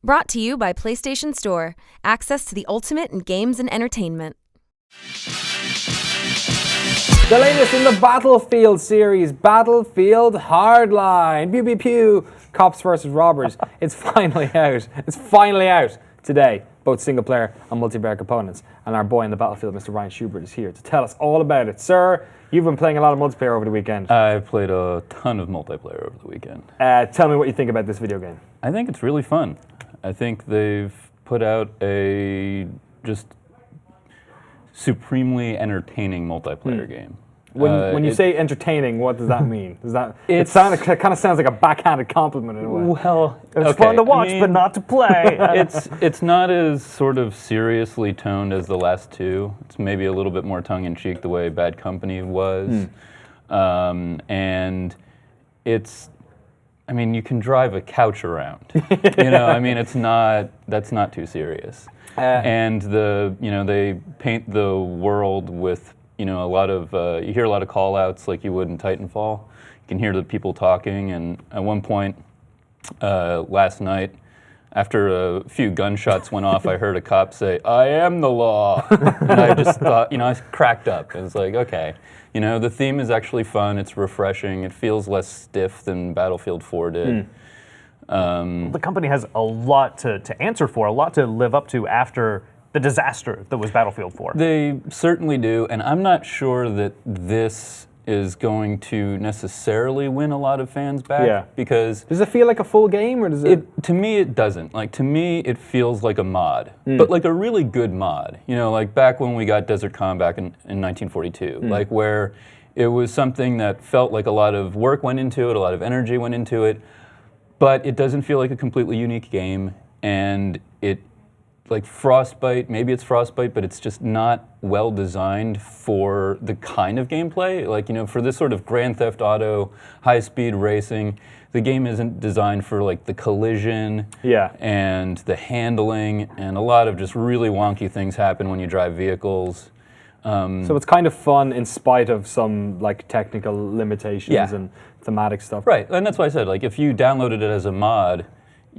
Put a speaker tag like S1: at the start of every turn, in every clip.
S1: Brought to you by PlayStation Store. Access to the ultimate in games and entertainment.
S2: The latest in the Battlefield series, Battlefield Hardline. Pew pew pew. Cops versus robbers. It's finally out. It's finally out today. Both single player and multiplayer components. And our boy in the Battlefield, Mr. Ryan Schubert, is here to tell us all about it. Sir, you've been playing a lot of multiplayer over the weekend.
S3: I've played a ton of multiplayer over the weekend.
S2: Tell me what you think about this video game.
S3: I think it's really fun. I think they've put out a just supremely entertaining multiplayer game.
S2: When you say entertaining, what does that mean? It kind of sounds like a backhanded compliment in a way.
S3: Well,
S4: it's fun to watch, but not to play.
S3: it's not as sort of seriously toned as the last two. It's maybe a little bit more tongue-in-cheek the way Bad Company was. And it's, I mean, you can drive a couch around. That's not too serious. And they paint the world with, a lot of, you hear a lot of call-outs like you would in Titanfall. You can hear the people talking, and at one point last night, after a few gunshots went off, I heard a cop say, "I am the law." And I just thought, I cracked up. It was like, okay, the theme is actually fun, it's refreshing, it feels less stiff than Battlefield 4 did.
S4: The company has a lot to answer for, a lot to live up to after the disaster that was Battlefield 4.
S3: They certainly do, and I'm not sure that this is going to necessarily win a lot of fans back, because...
S2: Does it feel like a full game, or does it...
S3: To me, it doesn't. To me, it feels like a mod, but like a really good mod. Like back when we got Desert Combat in 1942, where it was something that felt like a lot of work went into it, a lot of energy went into it, but it doesn't feel like a completely unique game, and it, like Frostbite, maybe it's Frostbite, but it's just not well designed for the kind of gameplay. For this sort of Grand Theft Auto, high-speed racing, the game isn't designed for the collision and the handling, and a lot of just really wonky things happen when you drive vehicles.
S2: So it's kind of fun in spite of some technical limitations and thematic stuff.
S3: Right, and that's why I said, if you downloaded it as a mod,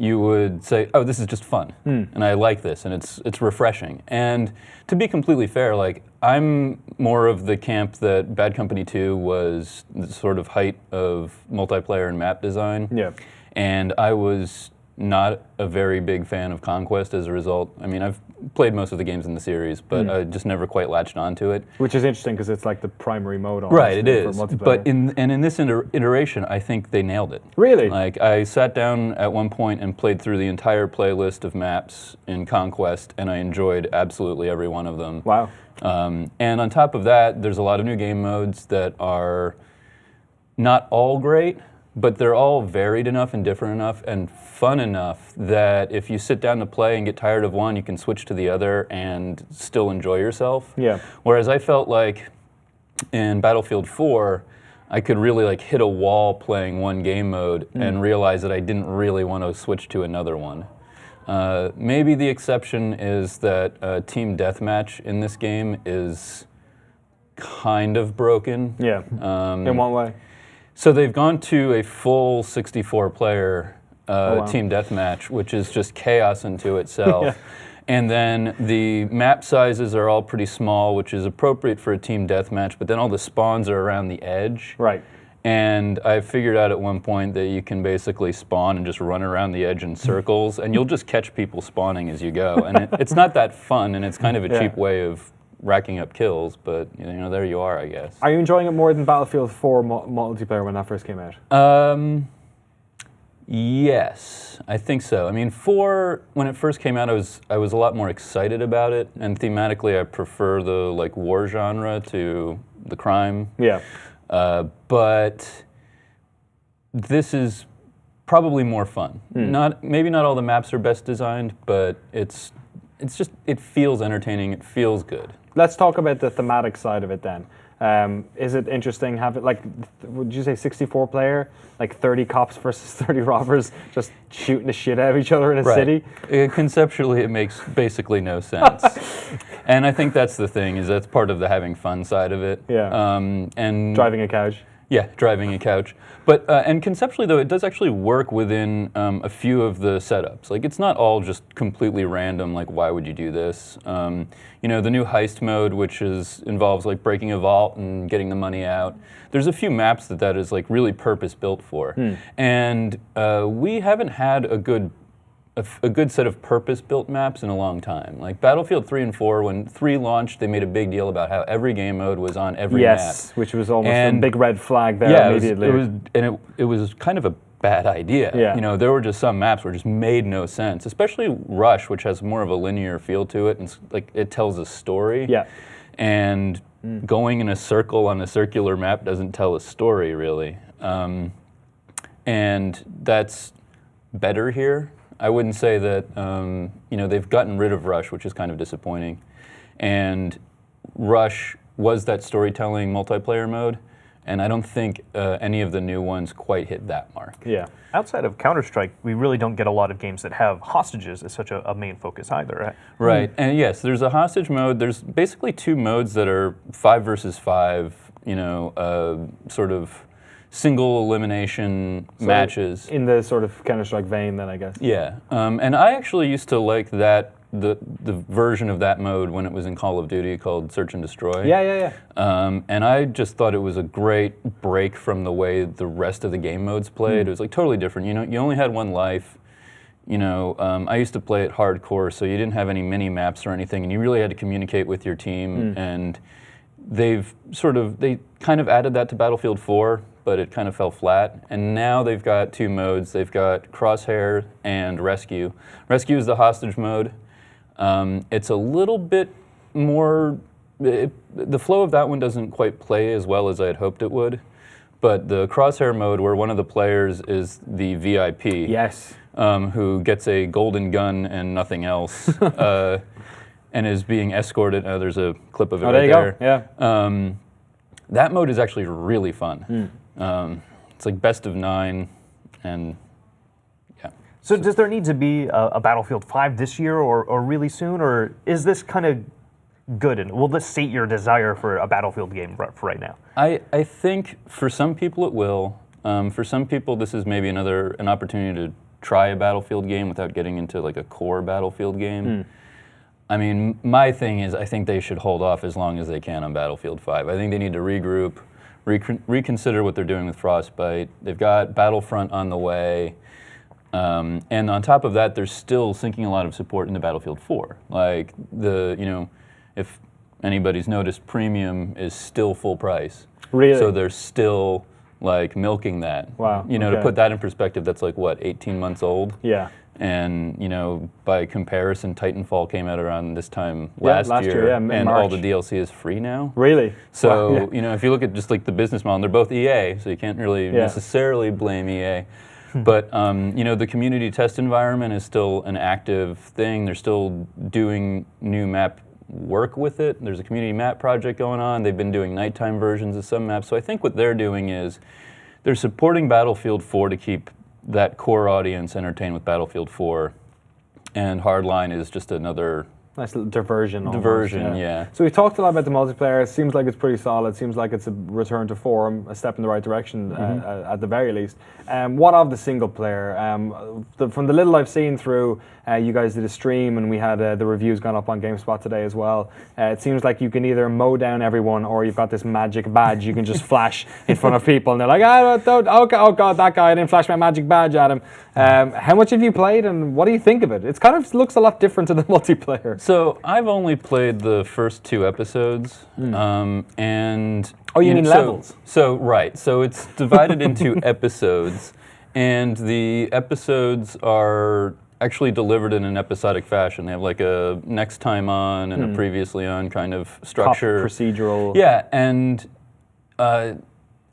S3: you would say, oh, this is just fun, and I like this, and it's refreshing. And to be completely fair, I'm more of the camp that Bad Company 2 was the sort of height of multiplayer and map design.
S2: Yeah.
S3: And I was not a very big fan of Conquest as a result. I mean, I've played most of the games in the series, but I just never quite latched onto it.
S2: Which is interesting because it's the primary mode on
S3: right, it is.
S2: For multiplayer.
S3: But in this iteration, I think they nailed it.
S2: Really?
S3: I sat down at one point and played through the entire playlist of maps in Conquest, and I enjoyed absolutely every one of them.
S2: Wow.
S3: And on top of that, there's a lot of new game modes that are not all great, but they're all varied enough and different enough and fun enough that if you sit down to play and get tired of one, you can switch to the other and still enjoy yourself.
S2: Yeah.
S3: Whereas I felt like in Battlefield 4, I could really hit a wall playing one game mode and realize that I didn't really want to switch to another one. Maybe the exception is that Team Deathmatch in this game is kind of broken.
S2: Yeah. In what way?
S3: So they've gone to a full 64-player Team Deathmatch, which is just chaos unto itself. And then the map sizes are all pretty small, which is appropriate for a Team Deathmatch, but then all the spawns are around the edge.
S2: Right.
S3: And I figured out at one point that you can basically spawn and just run around the edge in circles, and you'll just catch people spawning as you go. And it's not that fun, and it's kind of a cheap way of racking up kills, but there you are, I guess.
S2: Are you enjoying it more than Battlefield 4 multiplayer when that first came out?
S3: Yes, I think so. I mean, 4, when it first came out, I was a lot more excited about it, and thematically I prefer the war genre to the crime.
S2: Yeah.
S3: But this is probably more fun. Maybe not all the maps are best designed, but it feels entertaining, it feels good.
S2: Let's talk about the thematic side of it then. Is it interesting would you say 64 player, 30 cops versus 30 robbers just shooting the shit out of each other in a city?
S3: Conceptually, it makes basically no sense. And I think that's the thing, is that's part of the having fun side of it.
S2: Yeah.
S3: And
S2: driving a couch.
S3: Yeah, driving a couch. But and conceptually though, it does actually work within a few of the setups. Like it's not all just completely random. Like why would you do this? You know, the new heist mode, which involves like breaking a vault and getting the money out. There's a few maps that is like really purpose built for, and we haven't had a good set of purpose-built maps in a long time. Like Battlefield 3 and 4, when 3 launched, they made a big deal about how every game mode was on every map.
S2: Yes, which was almost a big red flag there immediately.
S3: It was kind of a bad idea.
S2: Yeah.
S3: You know, there were just some maps where it just made no sense, especially Rush, which has more of a linear feel to it, and like it tells a story.
S2: Yeah.
S3: And going in a circle on a circular map doesn't tell a story, really. And that's better here. I wouldn't say that, you know, they've gotten rid of Rush, which is kind of disappointing. And Rush was that storytelling multiplayer mode, and I don't think any of the new ones quite hit that mark.
S2: Yeah.
S4: Outside of Counter-Strike, we really don't get a lot of games that have hostages as such a main focus either, right?
S3: Right, and yes, there's a hostage mode. There's basically 2 modes that are 5 versus 5, you know, sort of single elimination matches.
S2: In the sort of Counter-Strike vein then, I guess.
S3: Yeah, and I actually used to like that, the version of that mode when it was in Call of Duty called Search and Destroy.
S2: Yeah.
S3: And I just thought it was a great break from the way the rest of the game modes played. It was like totally different. You know, you only had one life. You know, I used to play it hardcore, so you didn't have any mini maps or anything, and you really had to communicate with your team. And they kind of added that to Battlefield 4, but it kind of fell flat. And now they've got 2 modes. They've got Crosshair and Rescue. Rescue is the hostage mode. It's a little bit more, the flow of that one doesn't quite play as well as I had hoped it would. But the Crosshair mode, where one of the players is the VIP,
S2: Yes.
S3: Who gets a golden gun and nothing else, and is being escorted. There's a clip of it right
S2: there.
S3: there.
S2: Yeah.
S3: That mode is actually really fun. It's like best of 9, and yeah.
S4: So does there need to be a Battlefield 5 this year or really soon, or is this kind of good, and will this sate your desire for a Battlefield game for right now?
S3: I think for some people it will. For some people this is maybe an opportunity to try a Battlefield game without getting into like a core Battlefield game. I mean, my thing is I think they should hold off as long as they can on Battlefield 5. I think they need to regroup, reconsider what they're doing with Frostbite. They've got Battlefront on the way. And on top of that, they're still sinking a lot of support into Battlefield 4. Like, you know, if anybody's noticed, Premium is still full price.
S2: Really?
S3: So they're still, like, milking that.
S2: Wow,
S3: You know,
S2: okay.
S3: to put that in perspective, that's like, what, 18 months old?
S2: Yeah.
S3: And, you know, by comparison, Titanfall came out around this time
S2: last
S3: last
S2: year, yeah,
S3: and
S2: March.
S3: all the DLC is free now.
S2: Really?
S3: So,
S2: Wow, yeah.
S3: you know, if you look at just like the business model, they're both EA, so you can't really necessarily blame EA. But, you know, the community test environment is still an active thing. They're still doing new map work with it. There's a community map project going on. They've been doing nighttime versions of some maps. So I think what they're doing is they're supporting Battlefield 4 to keep that core audience entertained with Battlefield 4. And Hardline is just another
S2: Nice little diversion. almost,
S3: diversion, yeah.
S2: So we've talked a lot about the multiplayer. It seems like it's pretty solid. Seems like it's a return to form, a step in the right direction at the very least. What of the single player? From the little I've seen through, you guys did a stream and we had the reviews gone up on GameSpot today as well. It seems like you can either mow down everyone or you've got this magic badge you can just flash in front of people and they're like, oh god, that guy, I didn't flash my magic badge at him. How much have you played and what do you think of it? It kind of looks a lot different to the multiplayer.
S3: So I've only played the first 2 episodes, and
S2: Oh, you mean levels?
S3: So right, so it's divided into episodes, and the episodes are actually delivered in an episodic fashion. They have like a next time on and a previously on kind of structure,
S2: Procedural.
S3: Yeah, and I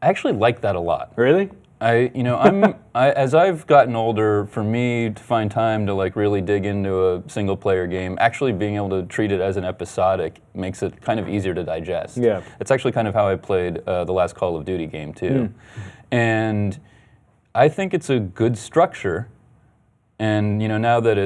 S3: actually like that a lot.
S2: Really?
S3: As I've gotten older, for me to find time to like really dig into a single player game, actually being able to treat it as an episodic makes it kind of easier to digest.
S2: Yeah.
S3: It's actually kind of how I played the last Call of Duty game too. And I think it's a good structure. And you know, now that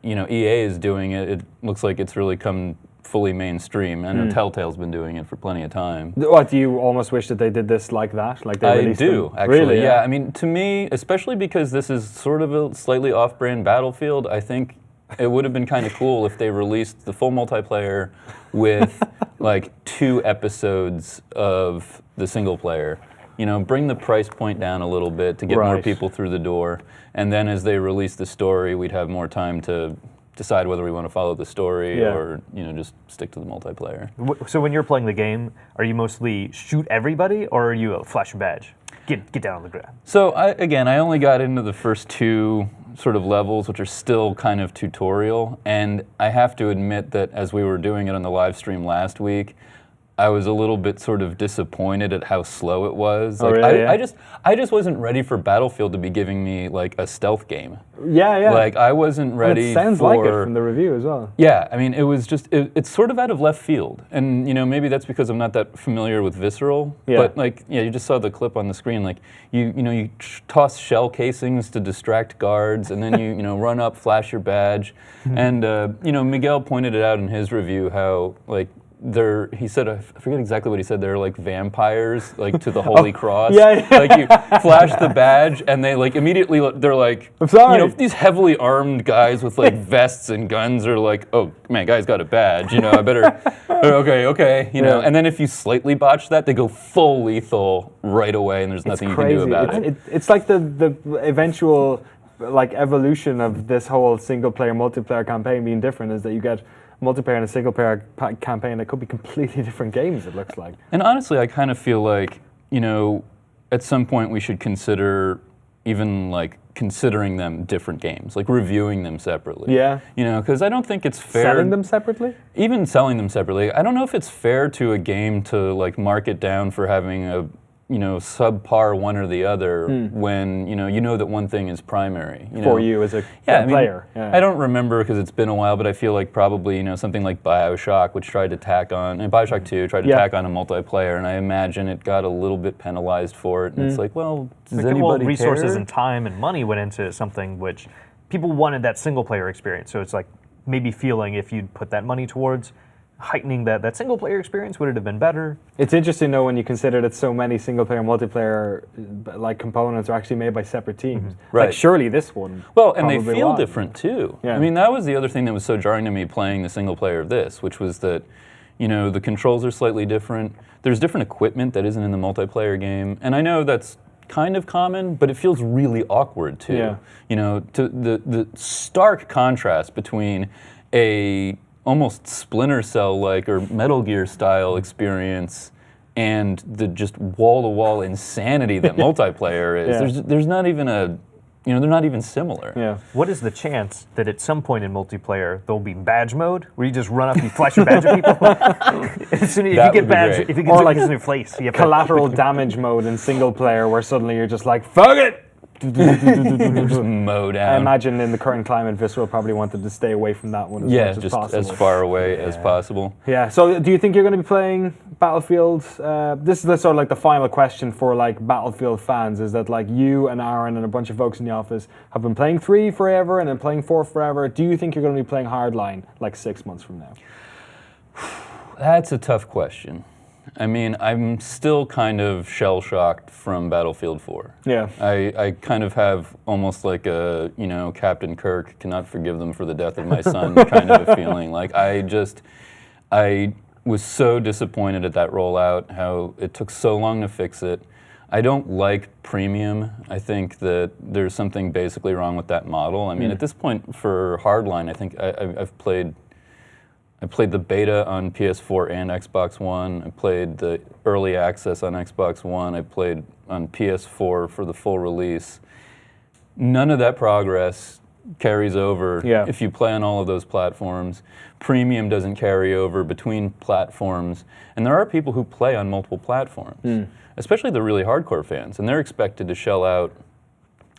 S3: EA is doing it, it looks like it's really come fully mainstream. I know Telltale's been doing it for plenty of time.
S2: What, do you almost wish that they did this like that? Like they
S3: I
S2: released
S3: do,
S2: them?
S3: actually.
S2: Really?
S3: Yeah, I mean, to me, especially because this is sort of a slightly off-brand Battlefield, I think it would have been kind of cool if they released the full multiplayer with like 2 episodes of the single player. You know, bring the price point down a little bit to get more
S2: Right.
S3: people through the door. And then as they release the story, we'd have more time to decide whether we want to follow the story
S2: Yeah.
S3: or, you know, just stick to the multiplayer.
S4: So when you're playing the game, are you mostly shoot everybody, or are you a flash a badge? Get down on the ground.
S3: So I only got into the first 2 sort of levels, which are still kind of tutorial. And I have to admit that as we were doing it on the live stream last week, I was a little bit sort of disappointed at how slow it was.
S2: Oh,
S3: Like,
S2: really?
S3: I
S2: Yeah.
S3: I just wasn't ready for Battlefield to be giving me like a stealth game.
S2: Yeah, yeah.
S3: Like I wasn't
S2: And
S3: ready
S2: it sounds
S3: for.
S2: like it from the review as well.
S3: Yeah, I mean, it was just, it's sort of out of left field. And, you know, maybe that's because I'm not that familiar with Visceral.
S2: Yeah.
S3: But, like, yeah, you just saw the clip on the screen. Like, you toss shell casings to distract guards, and then you know, run up, flash your badge. And, you know, Miguel pointed it out in his review how, like, he said, I forget exactly what he said, they're like vampires, like to the Holy Cross.
S2: yeah.
S3: Like you flash the badge and they like immediately, they're like,
S2: I'm sorry.
S3: you know, these heavily armed guys with like vests and guns are like, oh man, guy's got a badge, you know, I better, okay, you know.
S2: Yeah.
S3: And then if you slightly botch that, they go full lethal right away and there's nothing you can do about it.
S2: It's like the eventual like evolution of this whole single player multiplayer campaign being different is that you get multiplayer and a single player campaign that could be completely different games, it looks like.
S3: And honestly, I kind of feel like, you know, at some point we should consider even like considering them different games, like reviewing them separately.
S2: Yeah.
S3: You know, because I don't think it's fair.
S2: Selling them separately?
S3: Even selling them separately. I don't know if it's fair to a game to like mark it down for having a, you know, subpar one or the other when, you know that one thing is primary.
S2: For you as a player. Yeah.
S3: I don't remember because it's been a while, but I feel like probably, you know, something like BioShock, which tried to tack on, and BioShock 2 tried to tack on a multiplayer, and I imagine it got a little bit penalized for it. And it's like, well, does
S4: Well,
S3: anybody
S4: resources
S3: care?
S4: and time and money went into something which people wanted that single player experience. So it's like maybe feeling if you'd put that money towards heightening that single player experience, would it have been better?
S2: It's interesting though when you consider that so many single player and multiplayer like components are actually made by separate teams.
S3: Right.
S2: Like surely this one.
S3: Well, and they
S2: probably
S3: feel
S2: was.
S3: different too.
S2: Yeah.
S3: I mean, that was the other thing that was so jarring to me playing the single player of this, which was that, you know, the controls are slightly different. There's different equipment that isn't in the multiplayer game. And I know that's kind of common, but it feels really awkward too.
S2: Yeah.
S3: You know, to the stark contrast between a almost Splinter Cell-like or Metal Gear style experience and the just wall-to-wall insanity that multiplayer is.
S2: Yeah.
S3: There's not even a, you know, they're not even similar.
S2: Yeah.
S4: What is the chance that at some point in multiplayer there'll be badge mode where you just run up and flash your badge at people? As soon as
S3: That
S4: you
S3: would
S4: get
S3: be
S4: badge,
S3: great.
S4: if you get
S2: Or like
S4: in your face, you have to-
S2: Collateral damage mode in single player where suddenly you're just like, fuck it!
S3: Just mow
S2: I
S3: down.
S2: imagine in the current climate, Visceral probably wanted to stay away from that one as
S3: Yeah,
S2: much as
S3: just
S2: possible.
S3: as far away as possible.
S2: Yeah. So, do you think you're going to be playing Battlefield? This is the sort of like the final question for like Battlefield fans. Is that like you and Aaron and a bunch of folks in the office have been playing 3 forever and then playing 4 forever? Do you think you're going to be playing Hardline like 6 months from now?
S3: That's a tough question. I mean, I'm still kind of shell-shocked from Battlefield 4.
S2: Yeah.
S3: I kind of have almost like a, you know, Captain Kirk, cannot forgive them for the death of my son kind of a feeling. Like, I was so disappointed at that rollout, how it took so long to fix it. I don't like premium. I think that there's something basically wrong with that model. I mean, at this point for Hardline, I think I've played the beta on PS4 and Xbox One. I played the early access on Xbox One. I played on PS4 for the full release. None of that progress carries over if you play on all of those platforms. Premium doesn't carry over between platforms. And there are people who play on multiple platforms, especially the really hardcore fans, and they're expected to shell out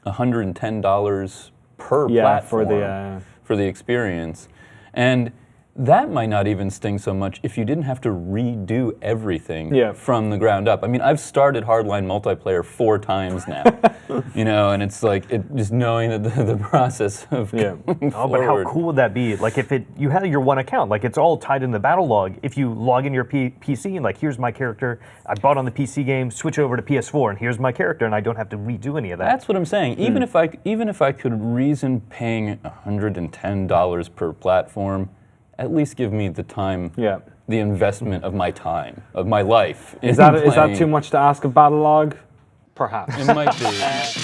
S3: $110 per platform for the experience. And that might not even sting so much if you didn't have to redo everything
S2: Yeah.
S3: from the ground up. I mean, I've started Hardline multiplayer 4 times now, and it's like just knowing that the process of going
S4: Oh, but how
S3: forward.
S4: cool would that be? Like if you had your one account, like it's all tied in the battle log. If you log in your PC and like, here's my character, I bought on the PC game, switch over to PS4, and here's my character, and I don't have to redo any of that.
S3: That's what I'm saying. Even if I could reason paying $110 per platform, at least give me the time, the investment of my time, of my life.
S2: Is that too much to ask of Battle Log? Perhaps.
S3: It might be.